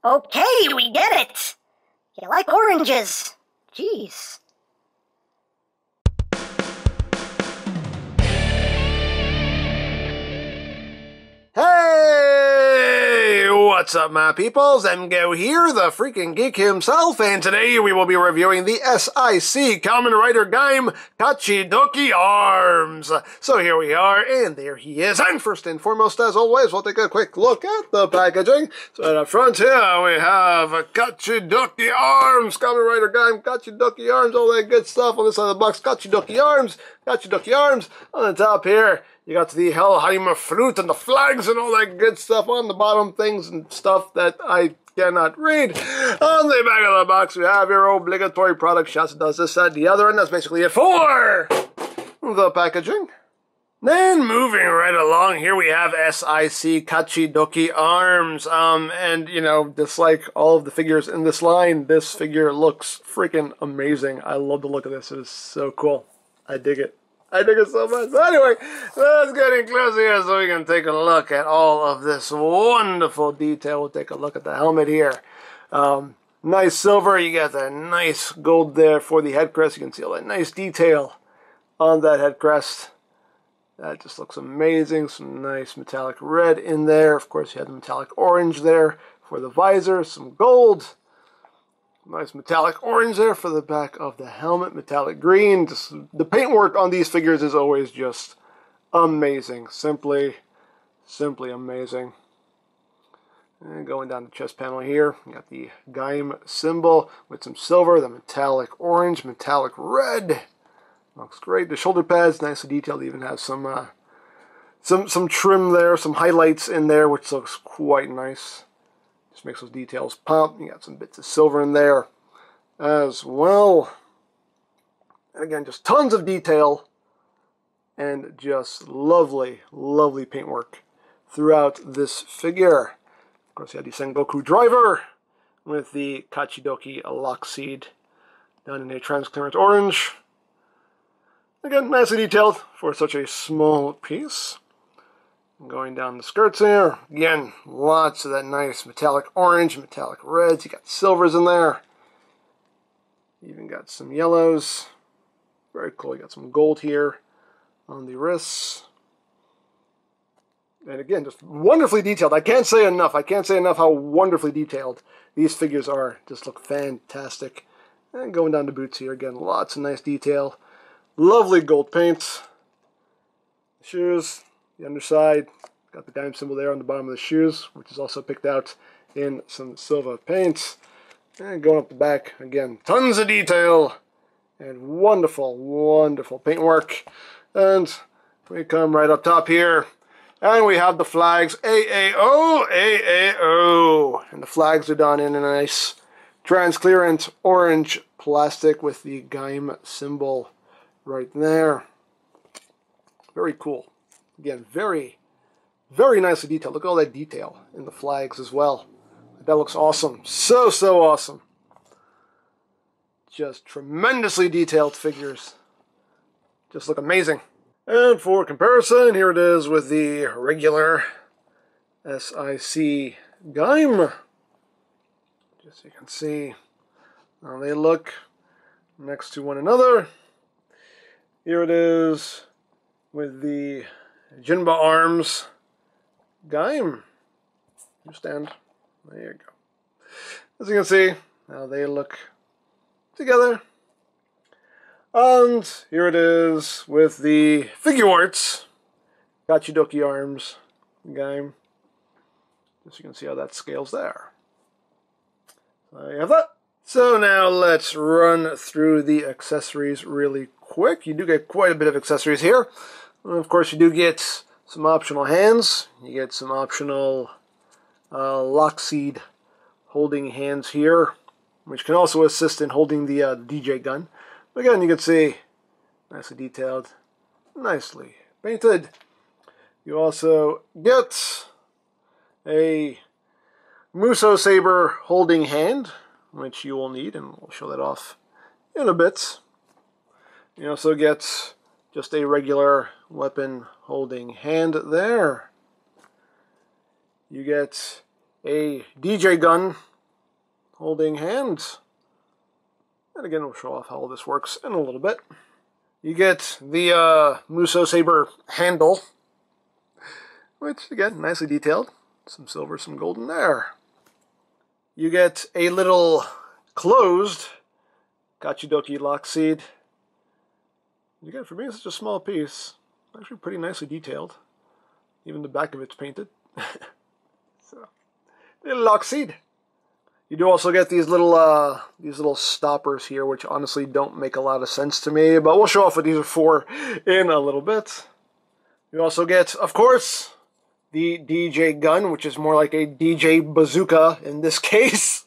Okay, we get it. You like oranges. Jeez. Hey! What's up, my peoples? EmGo here, the freaking geek himself, and today we will be reviewing the S.I.C. Kamen Rider Gaim KACHIDOKI Arms. So here we are, and there he is. And first and foremost, as always, we'll take a quick look at the packaging. So right up front here, we have KACHIDOKI Arms, Kamen Rider Gaim KACHIDOKI Arms, all that good stuff on this side of the box. KACHIDOKI Arms, KACHIDOKI Arms. On the top here, you got the Helheim fruit and the flags and all that good stuff on the bottom, things and stuff that I cannot read. On the back of the box, we have your obligatory product shots. It does this, that, the other, and that's basically it for the packaging. Then moving right along, here we have S.I.C. KACHIDOKI Arms. And, you know, just like all of the figures in this line, this figure looks freaking amazing. I love the look of this. It is so cool. I dig it. I dig it so much. But anyway, let's get in close here so we can take a look at all of this wonderful detail. We'll take a look at the helmet here. Nice silver. You got that nice gold there for the head crest. You can see all that nice detail on that head crest. That just looks amazing. Some nice metallic red in there. Of course, you have the metallic orange there for the visor. Some gold. Nice metallic orange there for the back of the helmet. Metallic green. Just, the paintwork on these figures is always just amazing. Simply amazing. And going down the chest panel here, you got the Gaim symbol with some silver, the metallic orange, metallic red. Looks great. The shoulder pads, nicely detailed. They even have some trim there, some highlights in there, which looks quite nice. Just makes those details pop. You got some bits of silver in there as well. And again, just tons of detail and just lovely, lovely paintwork throughout this figure. Of course, you have the Sengoku driver with the KACHIDOKI lock seed done in a transparent orange. Again, nicely detailed for such a small piece. Going down the skirts here, again, lots of that nice metallic orange, metallic reds. You got silvers in there. You even got some yellows. Very cool. You got some gold here on the wrists. And again, just wonderfully detailed. I can't say enough. I can't say enough how wonderfully detailed these figures are. Just look fantastic. And going down the boots here, again, lots of nice detail. Lovely gold paint. Shoes. The underside, got the Gaim symbol there on the bottom of the shoes, which is also picked out in some silver paint. And going up the back, again, tons of detail and wonderful, wonderful paintwork. And we come right up top here, and we have the flags, AAO, AAO. And the flags are done in a nice transparent orange plastic with the Gaim symbol right there. Very cool. Again, very, very nicely detailed. Look at all that detail in the flags as well. That looks awesome. So, so awesome. Just tremendously detailed figures. Just look amazing. And for comparison, here it is with the regular S.I.C. Gaim. Just so you can see how they look next to one another. Here it is with the Jinba Arms Gaim. You stand. There you go. As you can see, now they look together. And here it is with the Figure Arts KACHIDOKI Arms Gaim. Just so you can see how that scales there. So there you have that. So now let's run through the accessories really quick. You do get quite a bit of accessories here. Of course, you do get some optional hands. You get some optional lock seed holding hands here, which can also assist in holding the DJ gun. But again, you can see, nicely detailed, nicely painted. You also get a Muso Saber holding hand, which you will need, and we'll show that off in a bit. You also get just a regular weapon holding hand there. You get a DJ gun holding hands. And again, we'll show off how all this works in a little bit. You get the Muso Saber handle, which, again, nicely detailed. Some silver, some gold in there. You get a little closed Kachidoki lock seed. Again, for being such a small piece, actually pretty nicely detailed. Even the back of it's painted. So, little lock seed. You do also get these little stoppers here, which honestly don't make a lot of sense to me, but we'll show off what these are for in a little bit. You also get, of course, the DJ gun, which is more like a DJ bazooka in this case.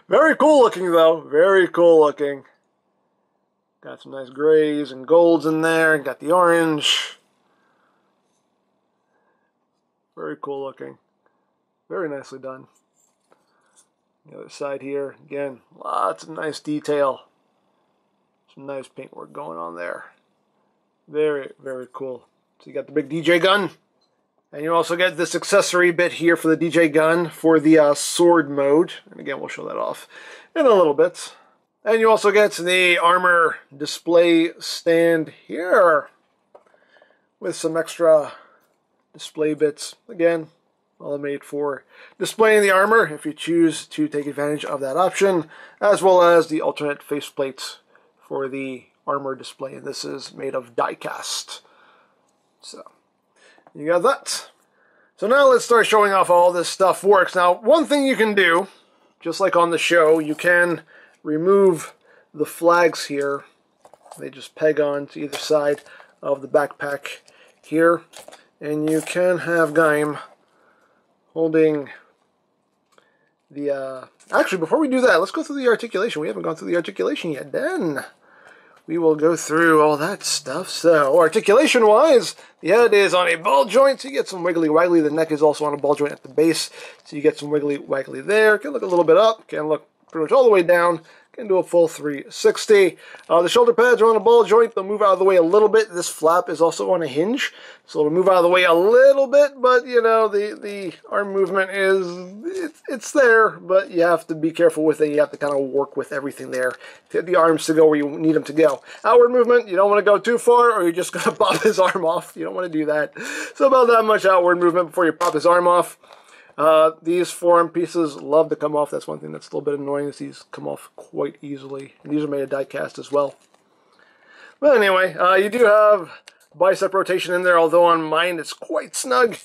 Very cool looking, though. Very cool looking. Got some nice grays and golds in there. Got the orange. Very cool looking. Very nicely done. The other side here, again, lots of nice detail. Some nice paintwork going on there. Very, very cool. So you got the big DJ gun. And you also get this accessory bit here for the DJ gun for the sword mode. And again, we'll show that off in a little bit. And you also get the armor display stand here with some extra display bits. Again, all made for displaying the armor if you choose to take advantage of that option, as well as the alternate faceplates for the armor display. And this is made of die cast. So, you got that. So now let's start showing off how all this stuff works. Now, one thing you can do, just like on the show, you can remove the flags here. They just peg on to either side of the backpack here. And you can have Gaim holding the, actually, before we do that, let's go through the articulation. We haven't gone through the articulation yet. Then we will go through all that stuff. So, articulation-wise, the head is on a ball joint, so you get some wiggly-waggly. The neck is also on a ball joint at the base, so you get some wiggly-waggly there. Can look a little bit up, can look pretty much all the way down. Can do a full 360. The shoulder pads are on a ball joint. They'll move out of the way a little bit. This flap is also on a hinge, so it'll move out of the way a little bit, but, you know, the arm movement is, it's there, but you have to be careful with it. You have to kind of work with everything there to get the arms to go where you need them to go. Outward movement, you don't want to go too far, or you're just going to pop his arm off. You don't want to do that. So about that much outward movement before you pop his arm off. These forearm pieces love to come off. That's one thing that's a little bit annoying, is these come off quite easily. And these are made of die cast as well. But anyway, you do have bicep rotation in there, although on mine it's quite snug.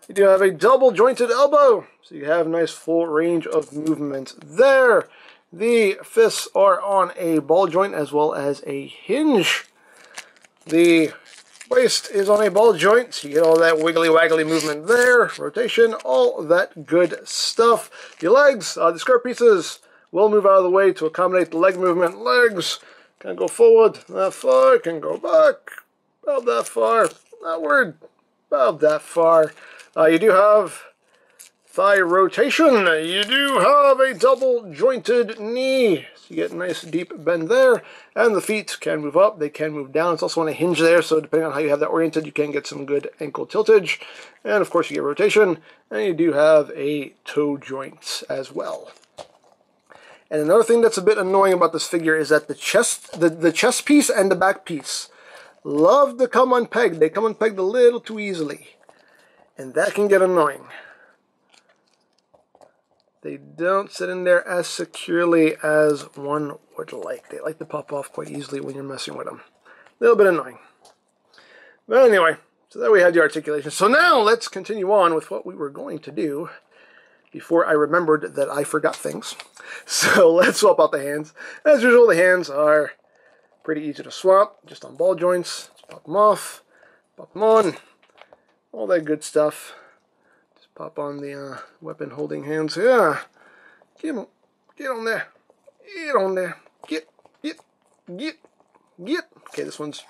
You do have a double jointed elbow, so you have a nice full range of movement there. The fists are on a ball joint as well as a hinge. The waist is on a ball joint, so you get all that wiggly-waggly movement there, rotation, all that good stuff. Your legs, the skirt pieces will move out of the way to accommodate the leg movement. Legs can go forward that far, can go back about that far, outward about that far. You do have thigh rotation. You do have a double jointed knee. So you get a nice deep bend there. And the feet can move up, they can move down. It's also on a hinge there, so depending on how you have that oriented, you can get some good ankle tiltage. And of course you get rotation, and you do have a toe joint as well. And another thing that's a bit annoying about this figure is that the chest piece and the back piece love to come unpegged. They come unpegged a little too easily. And that can get annoying. They don't sit in there as securely as one would like. They like to pop off quite easily when you're messing with them. A little bit annoying. But anyway, so there we have the articulation. So now let's continue on with what we were going to do before I remembered that I forgot things. So let's swap out the hands. As usual, the hands are pretty easy to swap, just on ball joints. Just pop them off, pop them on, all that good stuff. Pop on the weapon holding hands. Yeah. Get on there. Get on there. Get. Okay, this one's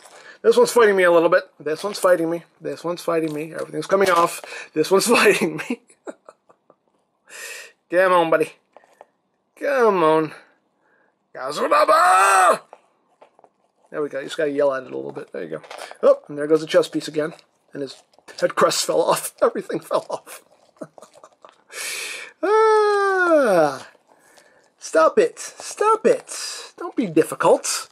fighting me a little bit. This one's fighting me. This one's fighting me. Everything's coming off. This one's fighting me. Come on, buddy. Come on. Kazunaba! There we go. You just gotta yell at it a little bit. There you go. Oh, and there goes the chest piece again. And his head crest fell off. Everything fell off. Ah! Stop it! Stop it! Don't be difficult.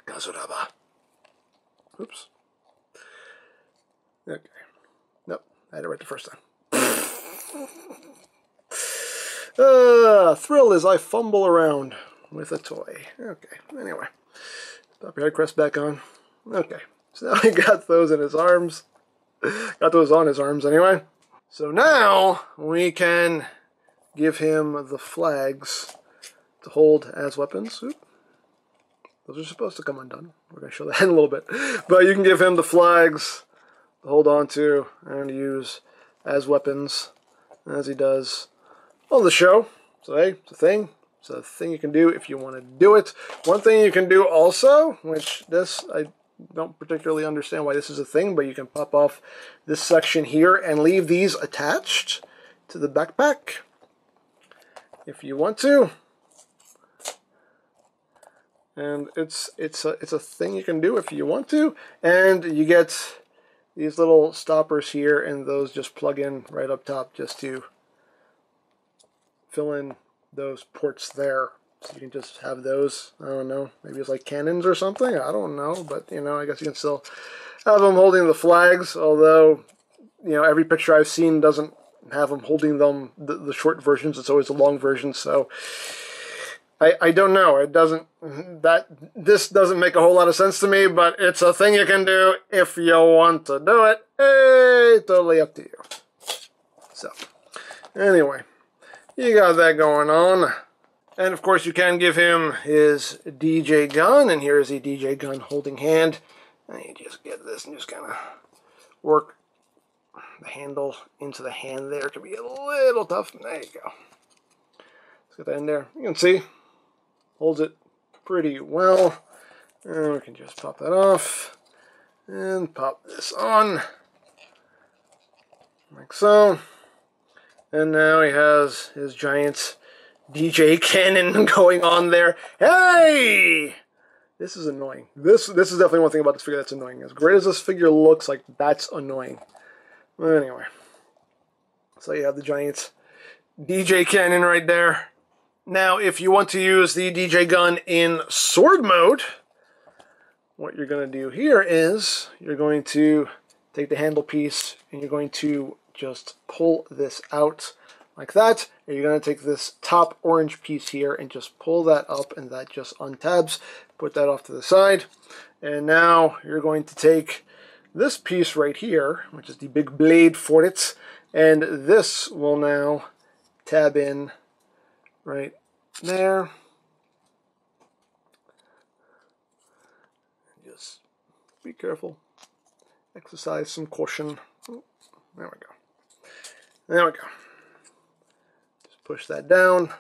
Kazuraba. Oops. Okay. Nope. I had it right the first time. Thrill as I fumble around with a toy. Okay. Anyway. Pop your head crest back on. Okay. So now I got those in his arms. Got those on his arms anyway. So now we can give him the flags to hold as weapons. Oop. Those are supposed to come undone. We're going to show that in a little bit. But you can give him the flags to hold on to and use as weapons as he does on the show. So hey, it's a thing. It's a thing you can do if you want to do it. One thing you can do also, which this, I don't particularly understand why this is a thing, but you can pop off this section here and leave these attached to the backpack if you want to. And it's a thing you can do if you want to. And you get these little stoppers here, and those just plug in right up top just to fill in those ports there. So you can just have those, I don't know, maybe it's like cannons or something, I don't know, but you know, I guess you can still have them holding the flags, although, you know, every picture I've seen doesn't have them holding them, the short versions, it's always the long version, so I don't know, this doesn't make a whole lot of sense to me, but it's a thing you can do if you want to do it. Hey, totally up to you. So, anyway, you got that going on. And of course you can give him his DJ gun, and here's the DJ gun holding hand. And you just get this and just kind of work the handle into the hand there. It can be a little tough. There you go. Let's get that in there. You can see, holds it pretty well. And we can just pop that off and pop this on like so. And now he has his giant DJ cannon going on there. Hey! This is annoying. This is definitely one thing about this figure that's annoying. As great as this figure looks, like, that's annoying. But anyway. So you have the giant DJ cannon right there. Now, if you want to use the DJ gun in sword mode, what you're going to do here is you're going to take the handle piece and you're going to just pull this out like that, and you're going to take this top orange piece here and just pull that up, and that just untabs. Put that off to the side, and now you're going to take this piece right here, which is the big blade for it, and this will now tab in right there. Just be careful. Exercise some caution. Oh, there we go. There we go. Push that down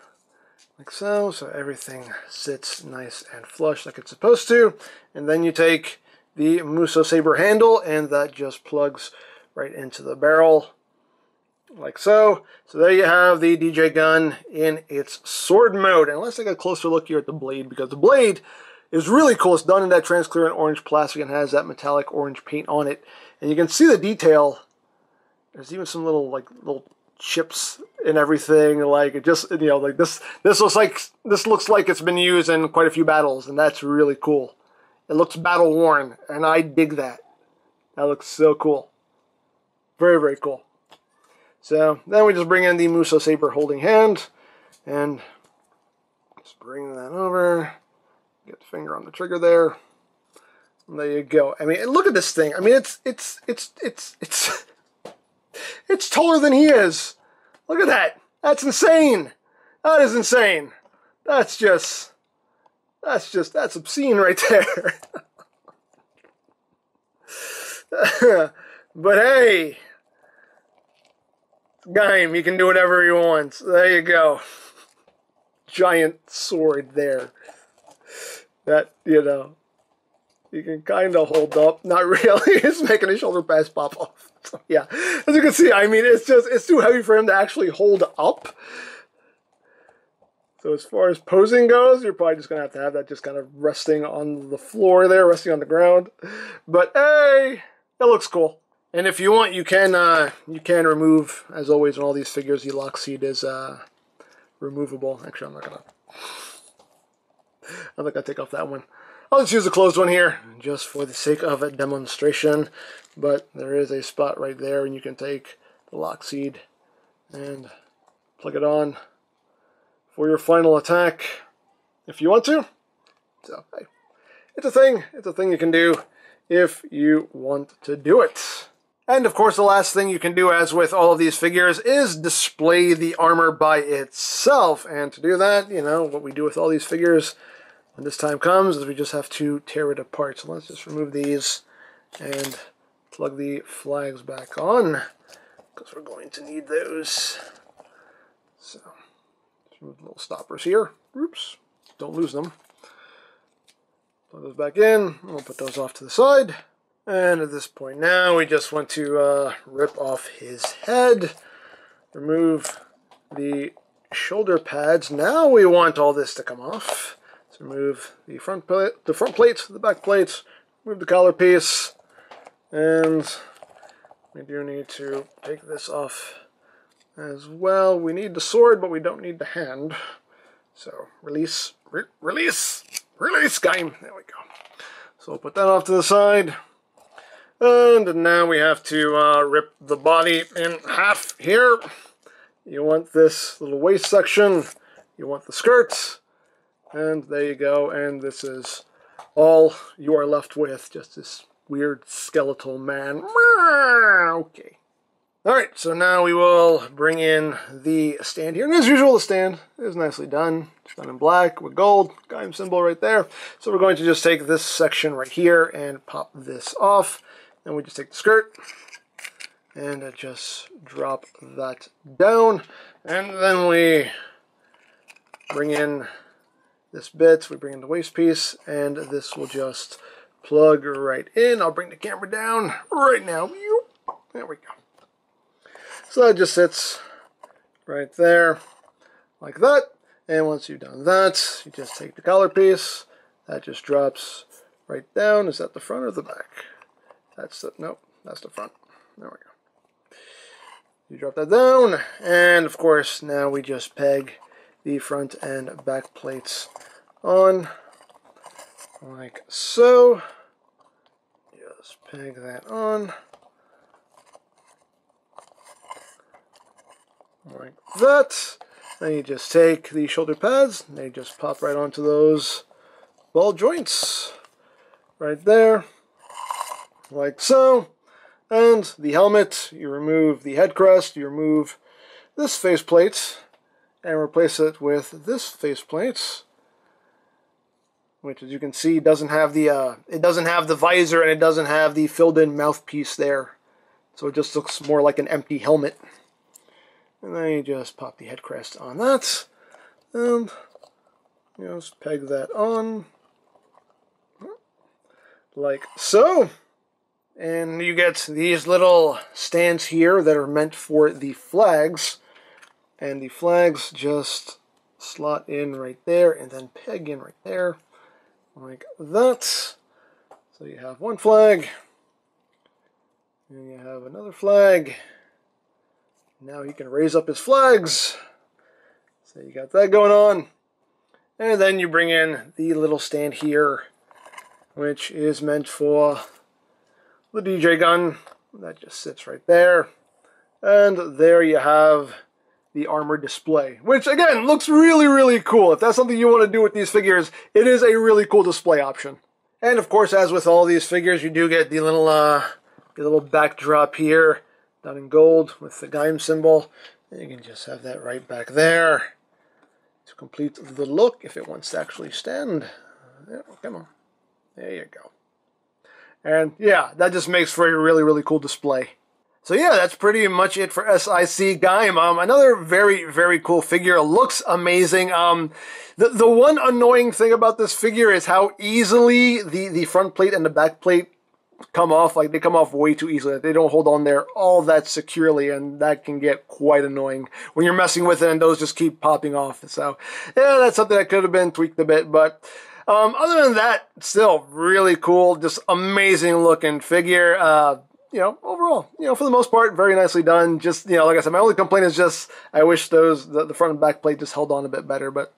like so, so everything sits nice and flush like it's supposed to. And then you take the Muso Saber handle, and that just plugs right into the barrel like so. So there you have the DJ gun in its sword mode. And let's take a closer look here at the blade, because the blade is really cool. It's done in that transparent orange plastic and has that metallic orange paint on it. And you can see the detail. There's even some little chips and everything, like it just, you know, like this looks like it's been used in quite a few battles, and that's really cool. It looks battle worn, and I dig that. That looks so cool. Very, very cool. So then we just bring in the Muso Saber holding hand, and just bring that over. Get the finger on the trigger there. And there you go. I mean, look at this thing. I mean, it's taller than he is. Look at that. That's insane. That is insane. That's obscene right there. But hey, Gaim, he can do whatever he wants. There you go. Giant sword there. That, you know, you can kind of hold up. Not really. It's making his shoulder pads pop off. So, yeah, as you can see, I mean, it's too heavy for him to actually hold up. So as far as posing goes, you're probably just going to have that just kind of resting on the floor there, resting on the ground. But hey, it looks cool. And if you want, you can remove, as always in all these figures, the lock seat is removable. Actually, I'm not gonna take off that one. I'll just use the closed one here, just for the sake of a demonstration. But there is a spot right there, and you can take the lock seed and plug it on for your final attack, if you want to. So, hey, it's a thing. It's a thing you can do if you want to do it. And of course, the last thing you can do, as with all of these figures, is display the armor by itself. And to do that, you know, what we do with all these figures when this time comes is we just have to tear it apart. So let's just remove these and plug the flags back on, because we're going to need those. So, just remove the little stoppers here. Oops, don't lose them. Plug those back in. We'll put those off to the side. And at this point now, we just want to rip off his head, remove the shoulder pads. Now we want all this to come off. So remove the front plates, the back plates, remove the collar piece, and we do need to take this off as well. We need the sword, but we don't need the hand. So release, release, Gaim. There we go. So we'll put that off to the side. And now we have to rip the body in half here. You want this little waist section, you want the skirts, and there you go. And this is all you are left with, just this weird skeletal man. Okay. Alright, so now we will bring in the stand here. And as usual, the stand is nicely done. It's done in black with gold, Gaim symbol right there. So we're going to just take this section right here and pop this off. And we just take the skirt and just drop that down. And then we bring in this bit, we bring in the waist piece, and this will just plug right in. I'll bring the camera down right now. There we go. So that just sits right there like that. And once you've done that, you just take the collar piece. That just drops right down. Is that the front or the back? That's the, nope, that's the front. There we go. You drop that down, and of course now we just peg the front and back plates on like so. Just peg that on like that. Then you just take the shoulder pads and they just pop right onto those ball joints right there, like so. And the helmet, you remove the head crest, you remove this faceplate, and replace it with this faceplate, which, as you can see, doesn't have the it doesn't have the visor, and it doesn't have the filled-in mouthpiece there, so it just looks more like an empty helmet. And then you just pop the head crest on that, and you just peg that on like so. And you get these little stands here that are meant for the flags. And the flags just slot in right there and then peg in right there like that. So you have one flag, and you have another flag. Now he can raise up his flags. So you got that going on. And then you bring in the little stand here, which is meant for the DJ gun. That just sits right there. And there you have the armor display, which again looks really, really cool. If that's something you want to do with these figures, it is a really cool display option. And of course, as with all these figures, you do get the little backdrop here, done in gold with the Gaim symbol. And you can just have that right back there to complete the look if it wants to actually stand. Yeah, come on. There you go. And yeah, that just makes for a really, really cool display. So yeah, that's pretty much it for S.I.C. Gaim. Another very, very cool figure. Looks amazing. The one annoying thing about this figure is how easily the front plate and the back plate come off. Like, they come off way too easily. They don't hold on there all that securely, and that can get quite annoying when you're messing with it and those just keep popping off. So yeah, that's something that could have been tweaked a bit, but other than that, still really cool, just amazing looking figure. overall, for the most part, very nicely done. Just, like I said, my only complaint is just I wish the front and back plate just held on a bit better, but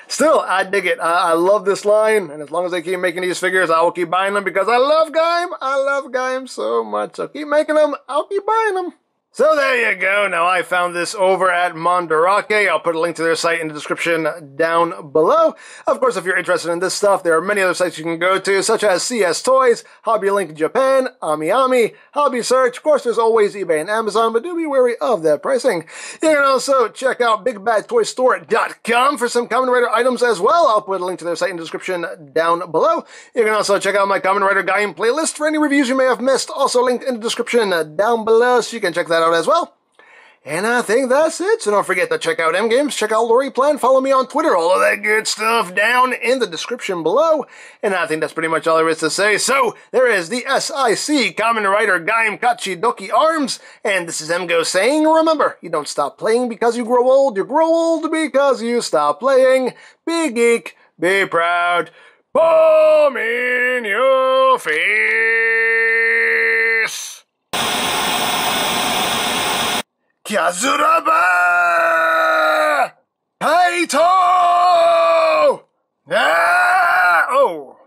still, I dig it. I love this line, and as long as they keep making these figures, I will keep buying them because I love Gaim. I love Gaim so much. So keep making them. I'll keep buying them. So there you go. Now I found this over at Mandarake. I'll put a link to their site in the description down below. Of course, if you're interested in this stuff, there are many other sites you can go to, such as CS Toys, Hobby Link Japan, AmiAmi, Hobby Search. Of course, there's always eBay and Amazon, but do be wary of that pricing. You can also check out BigBadToyStore.com for some Kamen Rider items as well. I'll put a link to their site in the description down below. You can also check out my Kamen Rider Gaim playlist for any reviews you may have missed, also linked in the description down below, so you can check that out as well. And I think that's it. So don't forget to check out EmGo's, check out Lori Plan, follow me on Twitter, all of that good stuff down in the description below. And I think that's pretty much all there is to say. So there is the S.I.C. Kamen Rider Gaim KACHIDOKI arms. And this is EmGo saying, remember, you don't stop playing because you grow old because you stop playing. Be geek, be proud, bomb in your face. Kyazuraba! Kaito! Ah! Oh.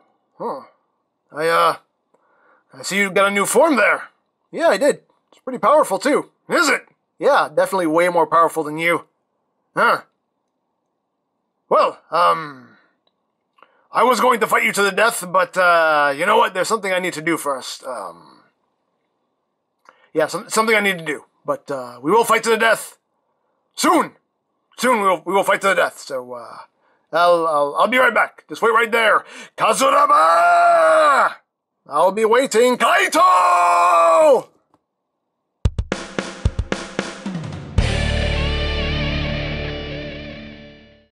Huh. I see you got a new form there. Yeah, I did. It's pretty powerful, too. Is it? Yeah, definitely way more powerful than you. Huh. Well, I was going to fight you to the death, but, you know what? There's something I need to do first. Yeah, something I need to do. But we will fight to the death soon. Soon we will fight to the death. So I'll be right back. Just wait right there. Kazuraba! I'll be waiting. Kaito!